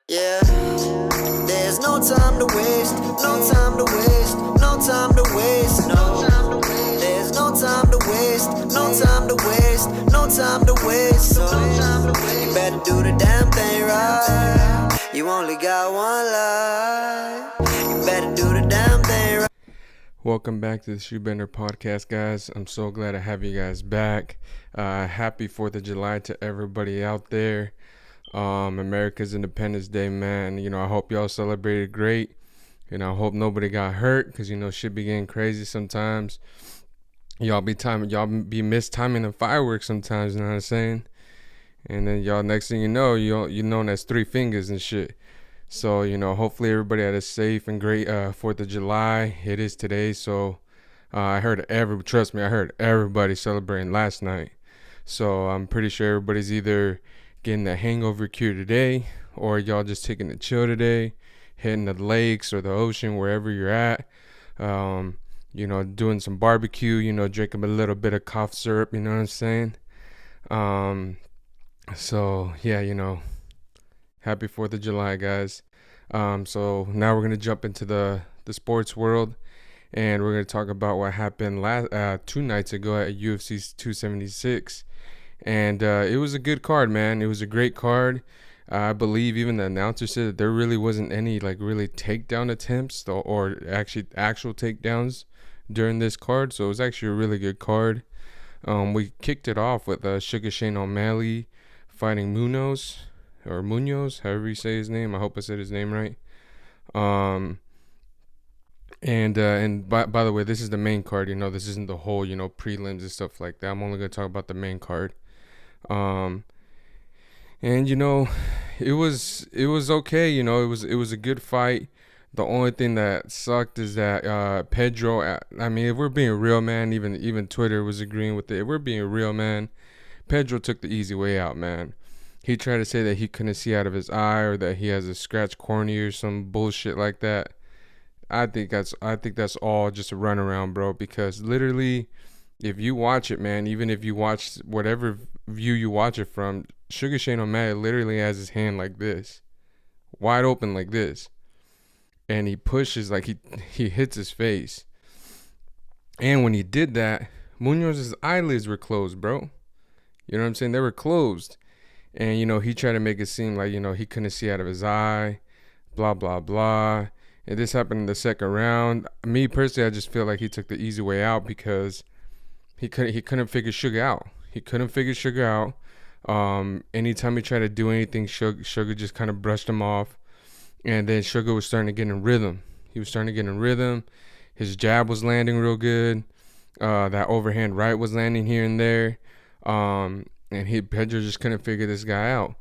Yeah, there's no time to waste, no time to waste, no time to waste, no. There's no time to waste, no time to waste, no time to waste, so you better do the damn thing right. You only got one life, you better do the damn thing right. Welcome back to the ShoeBender podcast, guys. I'm so glad to have you guys back. Happy 4th of July to everybody out there. America's Independence Day, man. I hope y'all celebrated great. I hope nobody got hurt because, shit be getting crazy sometimes. Y'all be mistiming the fireworks sometimes, you know what I'm saying? And then y'all, next thing you know, you known as three fingers and shit. So, hopefully everybody had a safe and great 4th of July. It is today, so I heard everybody celebrating last night. So I'm pretty sure everybody's either getting the hangover cure today, or y'all just taking a chill today, hitting the lakes or the ocean, wherever you're at. Doing some barbecue, drinking a little bit of cough syrup, you know what I'm saying? So yeah, happy 4th of July, guys. So now we're going to jump into the sports world, and we're going to talk about what happened 2 nights ago at UFC 276. And it was a good card, man. It was a great card. I believe even the announcer said that there really wasn't any really takedown attempts or actual takedowns during this card. So it was actually a really good card. We kicked it off with Sugar Shane O'Malley fighting Munoz, however you say his name. I hope I said his name right. And by the way, this is the main card. This isn't the whole prelims and stuff like that. I'm only gonna talk about the main card. And it was okay. It was a good fight. The only thing that sucked is that Pedro. I mean, if we're being real, man, even Twitter was agreeing with it. If we're being real, man, Pedro took the easy way out, man. He tried to say that he couldn't see out of his eye or that he has a scratched cornea or some bullshit like that. I think that's all just a runaround, bro. Because literally, if you watch it, man, even if you watch whatever view you watch it from, Sugar Shane O'Malley literally has his hand like this, wide open like this, and he pushes like he hits his face. And when he did that, Munoz's eyelids were closed, bro. You know what I'm saying? They were closed. And, he tried to make it seem like, he couldn't see out of his eye, blah, blah, blah. And this happened in the second round. Me, personally, I just feel like he took the easy way out because he couldn't figure Sugar out. He couldn't figure Sugar out. Anytime he tried to do anything, Sugar just kind of brushed him off. And then Sugar was starting to get in rhythm. His jab was landing real good. That overhand right was landing here and there. And Pedro just couldn't figure this guy out.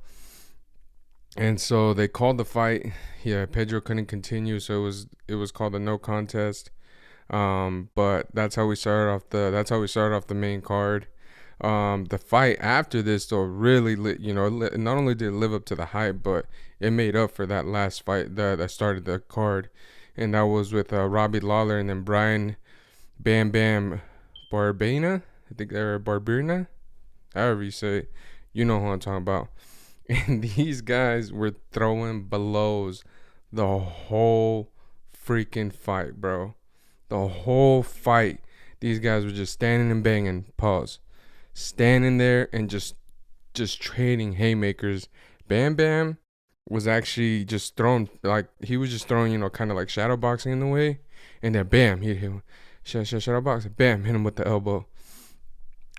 And so they called the fight. Yeah, Pedro couldn't continue, so it was called a no contest. But that's how we started off the main card. The fight after this though really not only did it live up to the hype, but it made up for that last fight that started the card, and that was with Robbie Lawler and then Brian Bam Bam Barberena. I think they're Barberena. However you say it, you know who I'm talking about. And these guys were throwing blows the whole freaking fight, bro. The whole fight. These guys were just standing and banging. Pause. Standing there and just trading haymakers. Bam Bam was actually just throwing, he was just throwing, kind of like shadow boxing in the way. And then bam, he'd hit him. Shadow boxing. Bam, hit him with the elbow.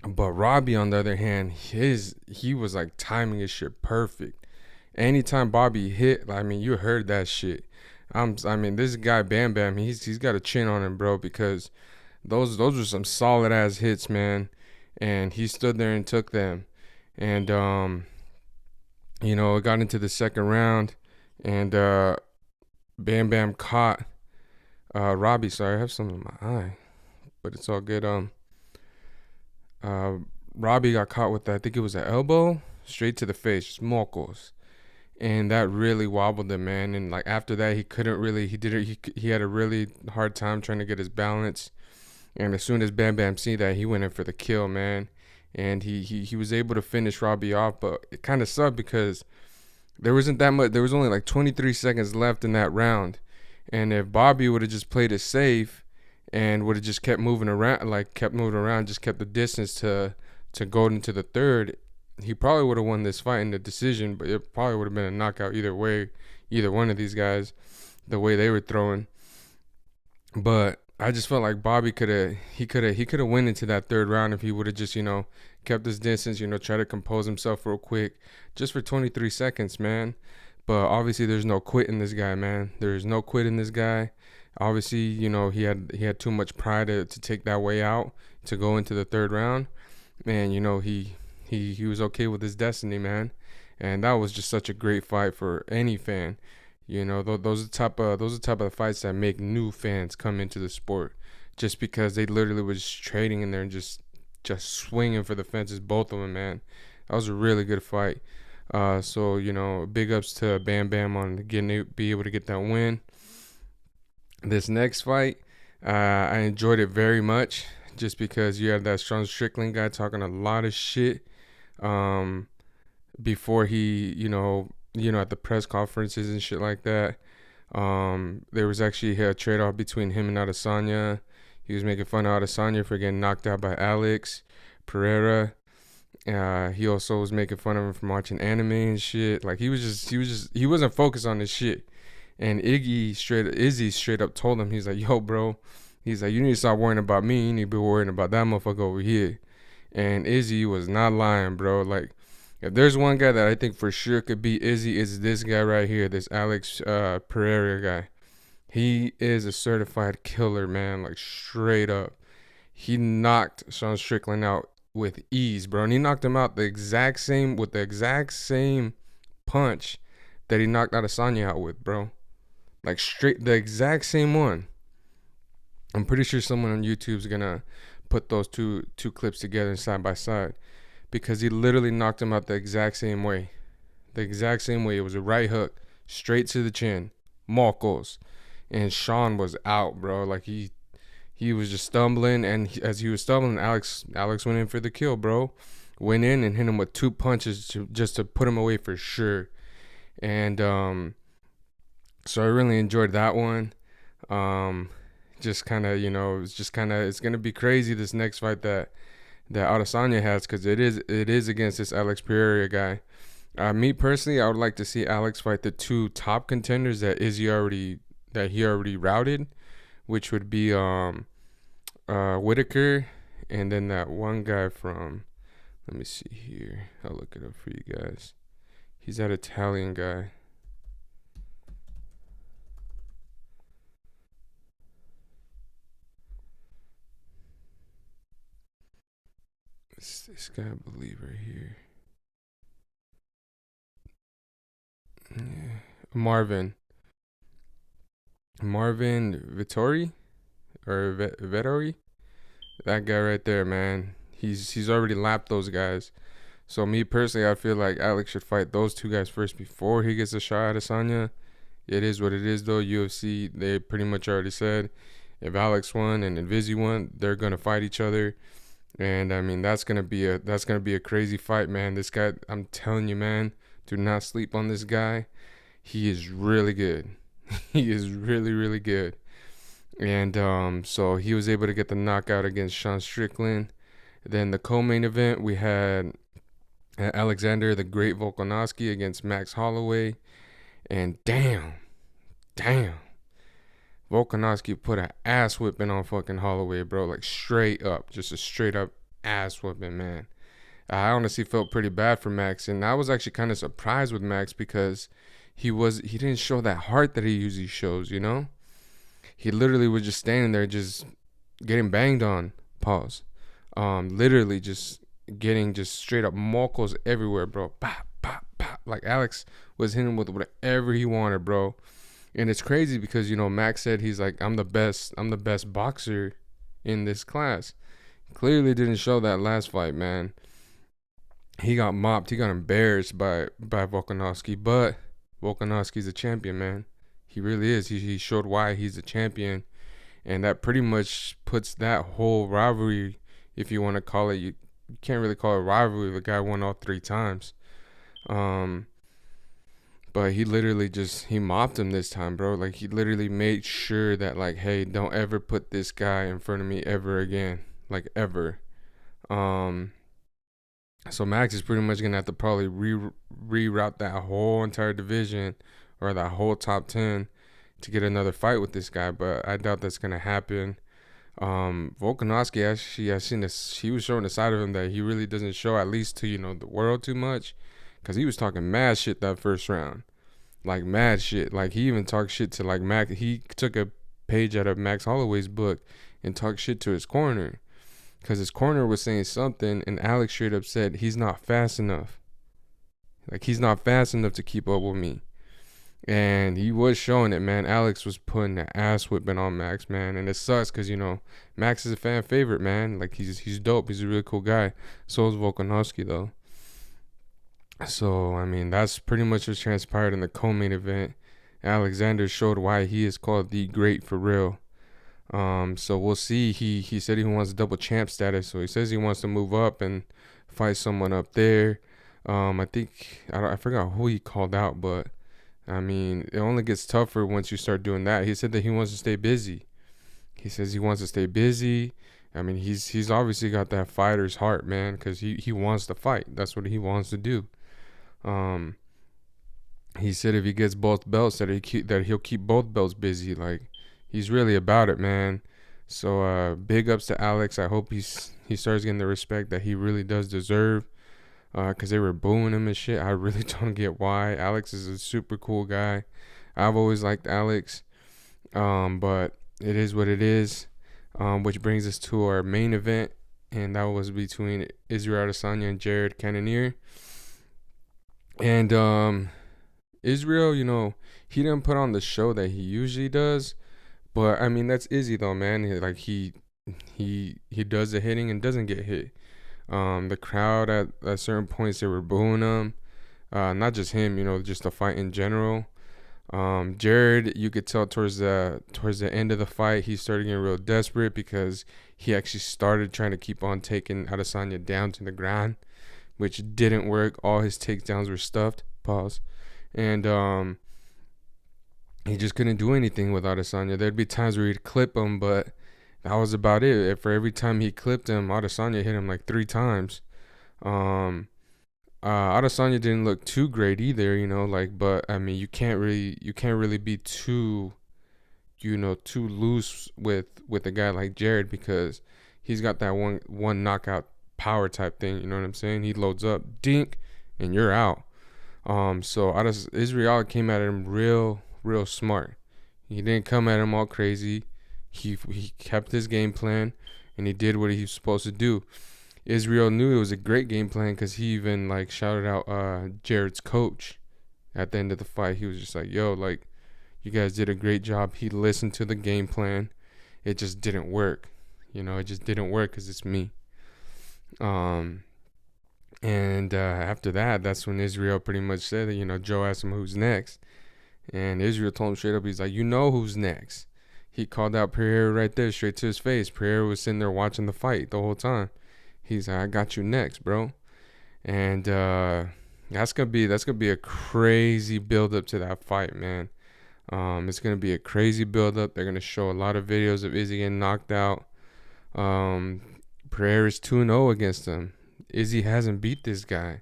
But Robbie, on the other hand, he was timing his shit perfect. Anytime Bobby hit, you heard that shit. This guy Bam Bam, he's got a chin on him, bro, because those were some solid ass hits, man. And he stood there and took them. And it got into the second round, and Bam Bam caught Robbie. Sorry, I have something in my eye, but it's all good. Robbie got caught with, I think it was an elbow straight to the face, smokos, and that really wobbled him, man. And after that, he had a really hard time trying to get his balance. And as soon as Bam Bam see that, he went in for the kill, man. And he was able to finish Robbie off, but it kind of sucked because There wasn't that much. There was only like 23 seconds left in that round, and if Bobby would have just played it safe and would have just kept moving around, just kept the distance to go into the third, he probably would have won this fight in the decision. But it probably would have been a knockout either way, either one of these guys, the way they were throwing. But I just felt like Bobby could have went into that third round if he would have just kept his distance, try to compose himself real quick, just for 23 seconds, man. But obviously, there's no quit in this guy, man. There's no quit in this guy. Obviously, he had too much pride to take that way out to go into the third round, and he was okay with his destiny, man. And that was just such a great fight for any fan. Those are the type of fights that make new fans come into the sport, just because they literally was just trading in there and just swinging for the fences, both of them, man. That was a really good fight. So big ups to Bam Bam on be able to get that win. This next fight, I enjoyed it very much, just because you had that Sean Strickland guy talking a lot of shit, before he, at the press conferences and shit like that. There was actually a trade off between him and Adesanya. He was making fun of Adesanya for getting knocked out by Alex Pereira. He also was making fun of him from watching anime and shit. Like he wasn't focused on this shit. And Izzy straight up told him, he's like, yo, bro, he's like, you need to stop worrying about me. You need to be worrying about that motherfucker over here. And Izzy was not lying, bro. Like, if there's one guy that I think for sure could beat Izzy, it's this guy right here, this Alex Pereira guy. He is a certified killer, man. Like, straight up. He knocked Sean Strickland out with ease, bro. And he knocked him out with the exact same punch that he knocked Adesanya out with, bro. Like, straight, the exact same one. I'm pretty sure someone on YouTube's gonna put those two clips together side by side, because he literally knocked him out the exact same way. The exact same way. It was a right hook, straight to the chin, Marcos. And Sean was out, bro. Like, he was just stumbling, and as he was stumbling, Alex went in for the kill, bro. Went in and hit him with 2 punches just to put him away for sure. And so I really enjoyed that one. Just kind of, it's gonna be crazy, this next fight that Adesanya has, because it is against this Alex Pereira guy. Me personally, I would like to see Alex fight the 2 top contenders that he already routed, which would be Whitaker, and then that one guy from, let me see here, I'll look it up for you guys. He's that Italian guy. This guy, I believe, right here. Yeah. Marvin Vittori, or Vettori. That guy right there, man. He's already lapped those guys. So me personally, I feel like Alex should fight those 2 guys first before he gets a shot at Adesanya. It is what it is, though. UFC, they pretty much already said if Alex won and Vizzy won, they're gonna fight each other. And I mean, that's gonna be a crazy fight, man. This guy, I'm telling you, man, do not sleep on this guy. He is really good. He is really, really good. And so he was able to get the knockout against Sean Strickland. Then the co-main event, we had Alexander the Great Volkanovski against Max Holloway. And damn, Volkanovski put an ass whipping on fucking Holloway, bro. Like, straight up. Just a straight up ass whipping, man. I honestly felt pretty bad for Max. And I was actually kind of surprised with Max, because he didn't show that heart that he usually shows, He literally was just standing there, just getting banged on. Pause. Literally just getting just straight up mockles everywhere, bro. Pop, pop, pop. Like, Alex was hitting with whatever he wanted, bro. And it's crazy because, Max said he's like, I'm the best boxer in this class. Clearly didn't show that last fight, man. He got mopped. He got embarrassed by Volkanovski. But Volkanovski's a champion, man. He really is. He showed why he's a champion. And that pretty much puts that whole rivalry, if you want to call it, you can't really call it rivalry. The guy won all 3 times. But he literally he mopped him this time, bro. Like, he literally made sure that, like, hey, don't ever put this guy in front of me ever again. Like, ever. Um, so Max is pretty much gonna have to probably reroute that whole entire division or that whole top 10 to get another fight with this guy, but I doubt that's gonna happen. Volkanovski, actually, I seen this. He was showing the side of him that he really doesn't show, at least to the world, too much, because he was talking mad shit that first round, like mad shit. Like, he even talked shit to, like, Max. He took a page out of Max Holloway's book and talked shit to his corner, because his corner was saying something, and Alex straight up said he's not fast enough. Like, he's not fast enough to keep up with me. And he was showing it, man. Alex was putting the ass whipping on Max, man. And it sucks because, Max is a fan favorite, man. Like, he's dope. He's a really cool guy. So is Volkanovski, though. So, I mean, that's pretty much what transpired in the co-main event. Alexander showed why he is called the Great for real. So we'll see. He said he wants double champ status. So he says he wants to move up and fight someone up there. I think, I forgot who he called out, but I mean, it only gets tougher once you start doing that. He said that he wants to stay busy. He says he wants to stay busy. I mean, he's obviously got that fighter's heart, man, because he wants to fight. That's what he wants to do. He said if he gets both belts, that he'll keep both belts busy. Like, he's really about it, man. So big ups to Alex. I hope he starts getting the respect that he really does deserve. Because they were booing him and shit. I really don't get why. Alex is a super cool guy. I've always liked Alex. But it is what it is. Which brings us to our main event. And that was between Israel Adesanya and Jared Cannonier. And Israel, he didn't put on the show that he usually does. But, I mean, that's Izzy, though, man. He does the hitting and doesn't get hit. The crowd at certain points, they were booing him. Not just him, just the fight in general. Jared, you could tell towards the end of the fight, he started getting real desperate because he actually started trying to keep on taking Adesanya down to the ground, which didn't work. All his takedowns were stuffed. Pause. And he just couldn't do anything with Adesanya. There'd be times where he'd clip him, but that was about it. For every time he clipped him, Adesanya hit him like 3 times. Adesanya didn't look too great either, but I mean, you can't really be too loose with a guy like Jared, because he's got that one knockout power type thing. You know what I'm saying? He loads up, dink, and you're out. So Israel came at him real smart. He didn't come at him all crazy. He kept his game plan, and he did what he was supposed to do. Israel knew it was a great game plan because he even like shouted out Jared's coach at the end of the fight. He was just like, "Yo, like, you guys did a great job." He listened to the game plan. It just didn't work. It just didn't work because it's me. And after that's when Israel pretty much said that, Joe asked him who's next. And Israel told him straight up, he's like, "You know who's next." He called out Pereira right there, straight to his face. Pereira was sitting there watching the fight the whole time. He's like, "I got you next, bro." And that's gonna be a crazy build up to that fight, man. It's gonna be a crazy build up. They're gonna show a lot of videos of Izzy getting knocked out. Pereira's 2-0 against him. Izzy hasn't beat this guy.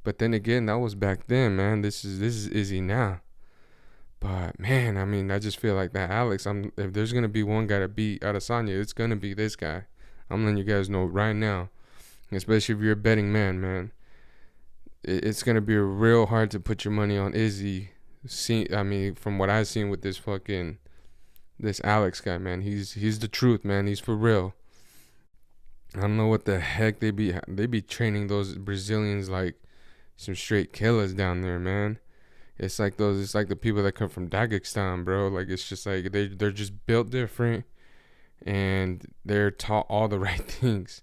But then again, that was back then, man. This is Izzy now. But man, I mean, I just feel like that Alex. If there's gonna be one guy to beat Adesanya, it's gonna be this guy. I'm letting you guys know right now, especially if you're a betting man. It's gonna be real hard to put your money on Izzy. From what I've seen with this Alex guy, man, he's the truth, man. He's for real. I don't know what the heck they be training those Brazilians like some straight killers down there, man. It's like the people that come from Dagestan, bro. Like, it's just like they're just built different, and they're taught all the right things,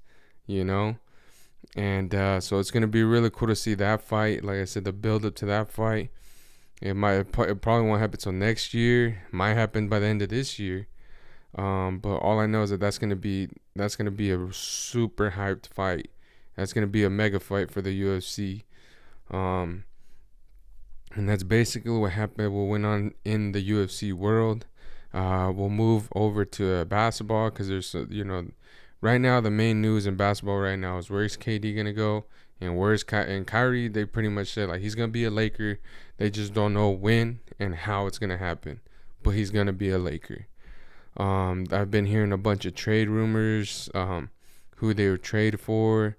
And so it's gonna be really cool to see that fight. Like I said, the build up to that fight. It probably won't happen till next year. Might happen by the end of this year. But all I know is that's gonna be a super hyped fight. That's gonna be a mega fight for the UFC. And that's basically what happened. What went on in the UFC world. We'll move over to basketball because there's, right now the main news in basketball right now is where's KD gonna go and where's and Kyrie. They pretty much said like he's gonna be a Laker. They just don't know when and how it's gonna happen, but he's gonna be a Laker. I've been hearing a bunch of trade rumors. Who they would trade for.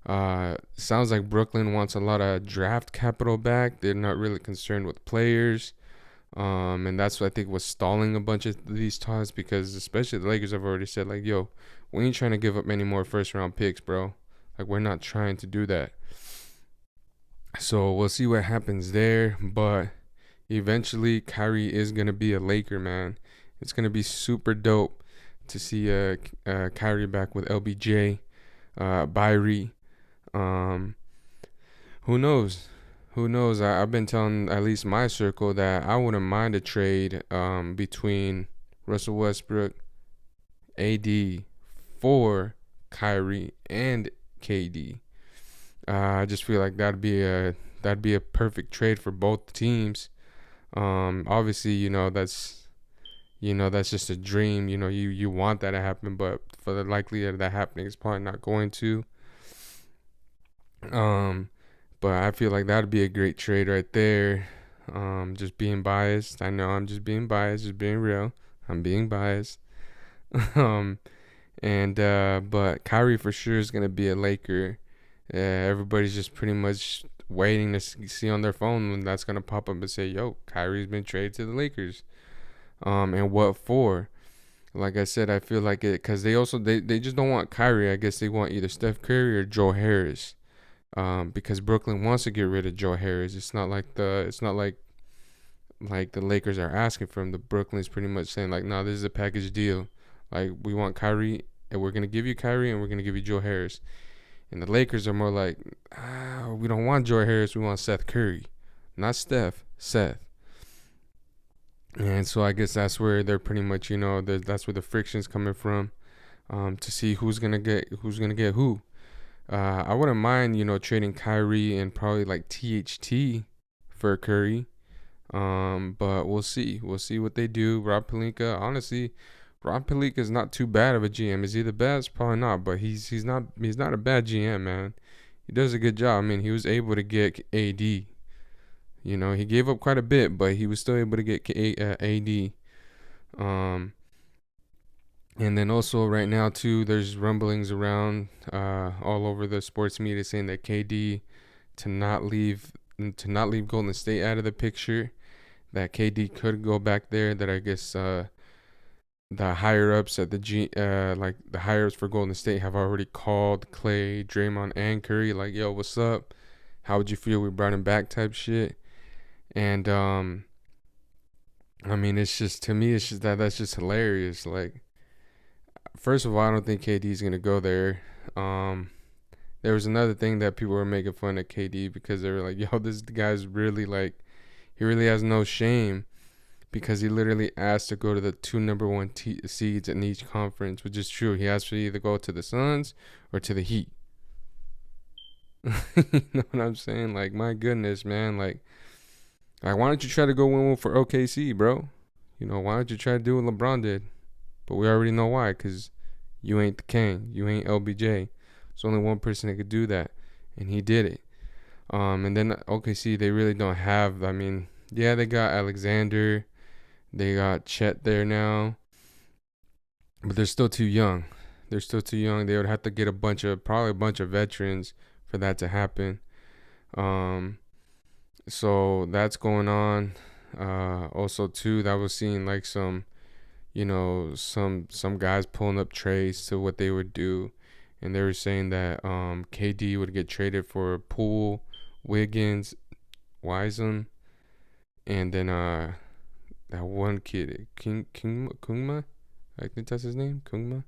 Sounds like Brooklyn wants a lot of draft capital back. They're not really concerned with players. And that's what I think was stalling a bunch of these talks because especially the Lakers have already said like, yo, we ain't trying to give up any more first round picks, bro. Like we're not trying to do that. So we'll see what happens there. But eventually Kyrie is gonna be a Laker, man. It's gonna be super dope to see Kyrie back with LBJ, Byrie. Who knows? Who knows? I've been telling at least my circle that I wouldn't mind a trade between Russell Westbrook, AD, for Kyrie and KD. I just feel like that'd be a perfect trade for both teams. Obviously, that's just a dream. You want that to happen, but for the likelihood of that happening, it's probably not going to. But I feel like that'd be a great trade right there. Just being biased. I know I'm just being biased, just being real. I'm being biased. um, but Kyrie for sure is gonna be a Laker. Everybody's just pretty much waiting to see on their phone when that's gonna pop up and say, "Yo, Kyrie's been traded to the Lakers." And what for? Like I said, I feel like it because they just don't want Kyrie. I guess they want either Steph Curry or Joe Harris. Because Brooklyn wants to get rid of Joe Harris. It's not like the Lakers are asking for him. The Brooklyn's pretty much saying like, no, this is a package deal. Like we want Kyrie and we're gonna give you Kyrie and we're gonna give you Joe Harris. And the Lakers are more like, we don't want Joe Harris. We want Seth Curry, not Steph. Seth. And so I guess that's where they're pretty much, that's where the friction's coming from, to see who's gonna get who. I wouldn't mind, trading Kyrie and probably like THT for Curry. But we'll see. We'll see what they do. Rob Pelinka, honestly, Rob Pelinka is not too bad of a GM. Is he the best? Probably not. But he's not a bad GM, man. He does a good job. I mean, he was able to get AD. He gave up quite a bit, but he was still able to get AD. And then also right now too, there's rumblings around all over the sports media saying that KD to not leave Golden State out of the picture. That KD could go back there. That I guess the higher ups at the higher ups for Golden State have already called Clay, Draymond, and Curry. Like, yo, what's up? How would you feel we brought him back? Type shit. And I mean, it's just to me, it's just that's just hilarious. Like. First of all, I don't think KD's gonna go there. There was another thing that people were making fun of KD because they were like, "Yo, this guy's really like, he really has no shame," because he literally asked to go to the two number one seeds in each conference, which is true. He asked to either go to the Suns or to the Heat. You know what I'm saying? Like, my goodness, man. Like, why don't you try to go win one for OKC, bro? Why don't you try to do what LeBron did? But we already know why, because you ain't the king. You ain't LBJ. There's only one person that could do that, and he did it. And then OKC, they really don't have, I mean, yeah, they got Alexander. They got Chet there now. But they're still too young. They would have to get probably a bunch of veterans for that to happen. So that's going on. Also, too, that was seeing like some guys pulling up trades to what they would do, and they were saying that KD would get traded for Poole, Wiggins, Wiseman, and then that one kid, Kungma, I think that's his name, Kungma.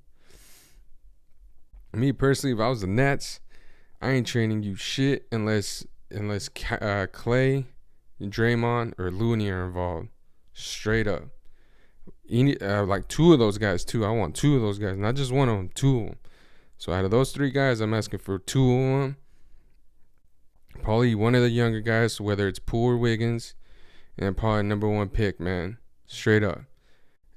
Me personally, if I was the Nets, I ain't trading you shit unless Clay, Draymond, or Looney are involved, straight up. You need like two of those guys too. I want two of those guys, not just one of them, two of them. So out of those three guys, I'm asking for two of them Probably one of the younger guys, whether it's Poole or Wiggins, and probably number one pick, man. Straight up.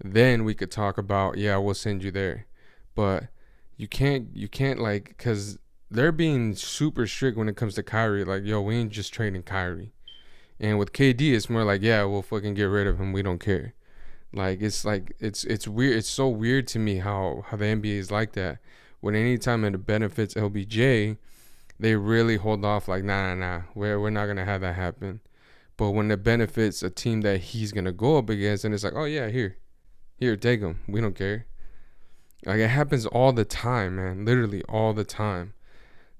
Then we could talk about, yeah, we'll send you there. But you can't like, because they're being super strict when it comes to Kyrie. Like, yo, we ain't just trading Kyrie. And with KD, it's more like, yeah, we'll fucking get rid of him. We don't care. Like, it's weird. It's so weird to me how the NBA is like that. When anytime it benefits LBJ, they really hold off. Like, nah. We're not gonna have that happen. But when it benefits a team that he's gonna go up against, and it's like, oh yeah, here, take him. We don't care. Like, it happens all the time, man. Literally all the time.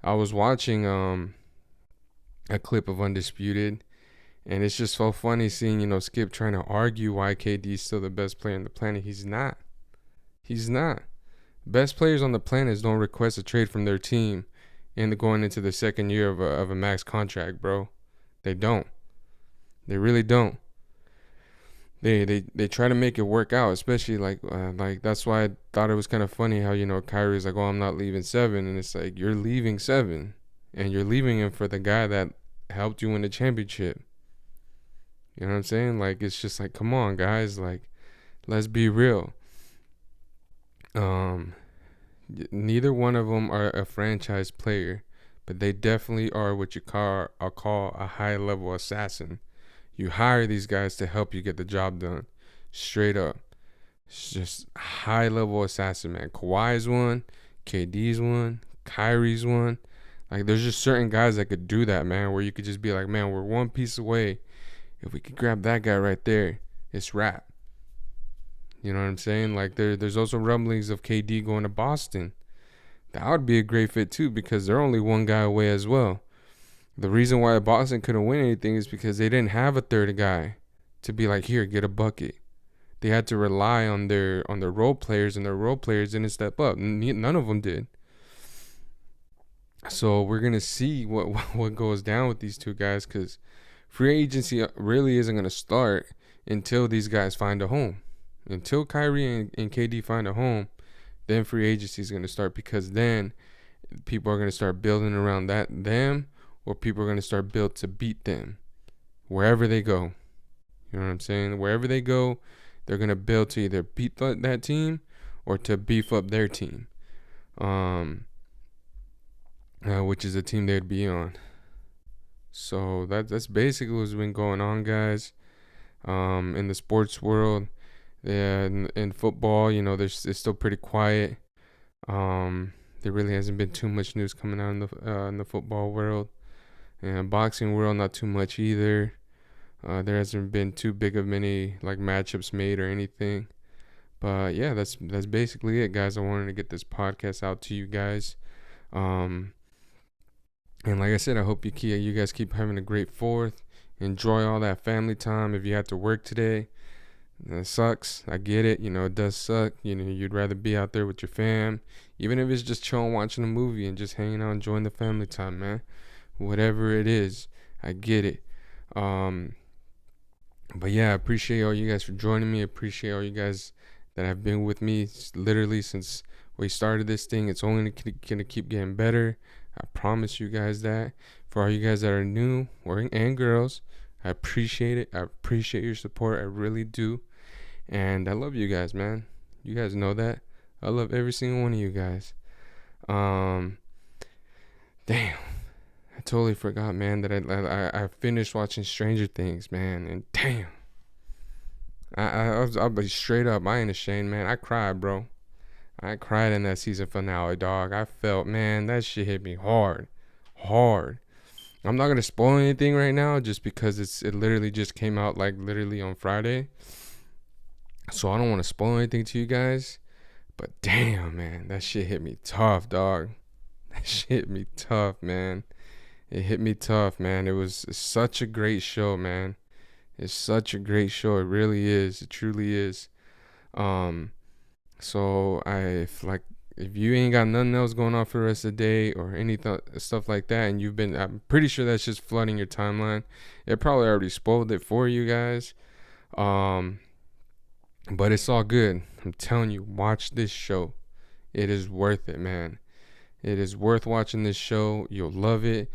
I was watching a clip of Undisputed, and it's just so funny seeing, Skip trying to argue why KD is still the best player on the planet. He's not. He's not. Best players on the planet don't request a trade from their team and going into the second year of a max contract, bro. They don't. They really don't. They try to make it work out, especially like that's why I thought it was kind of funny how Kyrie's like, oh, I'm not leaving 7, and it's like, you're leaving 7, and you're leaving him for the guy that helped you win the championship. You know what I'm saying? Like, it's just like, come on, guys, like, let's be real. Neither one of them are a franchise player, but they definitely are what you call a high level assassin. You hire these guys to help you get the job done. Straight up. It's just high level assassin, man. Kawhi's one, KD's one, Kyrie's one. Like, there's just certain guys that could do that, man, where you could just be like, man, we're one piece away. If we could grab that guy right there, it's wrap. You know what I'm saying? Like, there's also rumblings of KD going to Boston. That would be a great fit too, because they're only one guy away as well. The reason why Boston couldn't win anything is because they didn't have a third guy to be like, here, get a bucket. They had to rely on their role players, and their role players didn't step up. None of them did. So we're gonna see what goes down with these two guys, because free agency really isn't gonna start until these guys find a home. Until Kyrie and KD find a home, then free agency is gonna start, because then people are gonna start building around them. Or people are going to start built to beat them wherever they go. You know what I'm saying? Wherever they go, they're going to build to either beat that team or to beef up their team, which is the team they'd be on. So that's basically what's been going on, guys, in the sports world. Yeah, in football, it's still pretty quiet. There really hasn't been too much news coming out in the football world. And boxing world, not too much either. There hasn't been too big of many like matchups made or anything. But yeah, that's basically it, guys. I wanted to get this podcast out to you guys. And like I said, I hope you guys keep having a great 4th. Enjoy all that family time. If you had to work today, it sucks. I get it. It does suck. You'd rather be out there with your fam, even if it's just chilling, watching a movie and just hanging out, enjoying the family time, man. Whatever it is, I get it. But yeah, I appreciate all you guys for joining me. I appreciate all you guys that have been with me literally since we started this thing. It's only gonna keep getting better. I promise you guys that. For all you guys that are new and girls, I appreciate it. I appreciate your support. I really do. And I love you guys, man. You guys know that. I love every single one of you guys. Damn. I totally forgot, man, that I finished watching Stranger Things, man, and damn, I'll be straight up, I ain't ashamed, man. I cried, bro. I cried in that season finale, dog. I felt, man, that shit hit me hard. I'm not gonna spoil anything right now, just because it literally just came out like literally on Friday, so I don't want to spoil anything to you guys. But damn, man, that shit hit me tough, dog. That shit hit me tough, man. It hit me tough, man. It's such a great show, man. It's such a great show. It really is. It truly is. So if you ain't got nothing else going on for the rest of the day or any stuff like that, and I'm pretty sure that's just flooding your timeline. It probably already spoiled it for you guys. But it's all good. I'm telling you, watch this show. It is worth it, man. It is worth watching this show. You'll love it.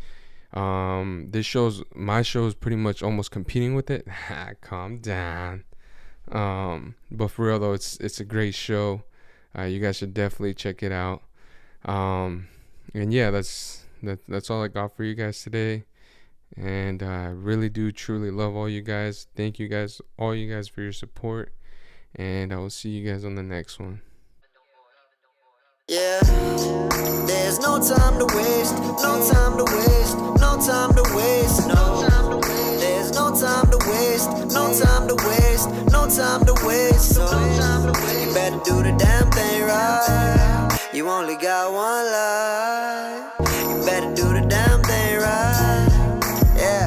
My show is pretty much almost competing with it. Calm down. But for real though, it's a great show. You guys should definitely check it out. And yeah, that's all I got for you guys today. And I really do truly love all you guys. Thank you guys, all you guys, for your support. And I will see you guys on the next one. Yeah, there's no time to waste, no time to waste, no time to waste, no. There's no time to waste, no time to waste, no time to waste, so you better do the damn thing right. You only got one life.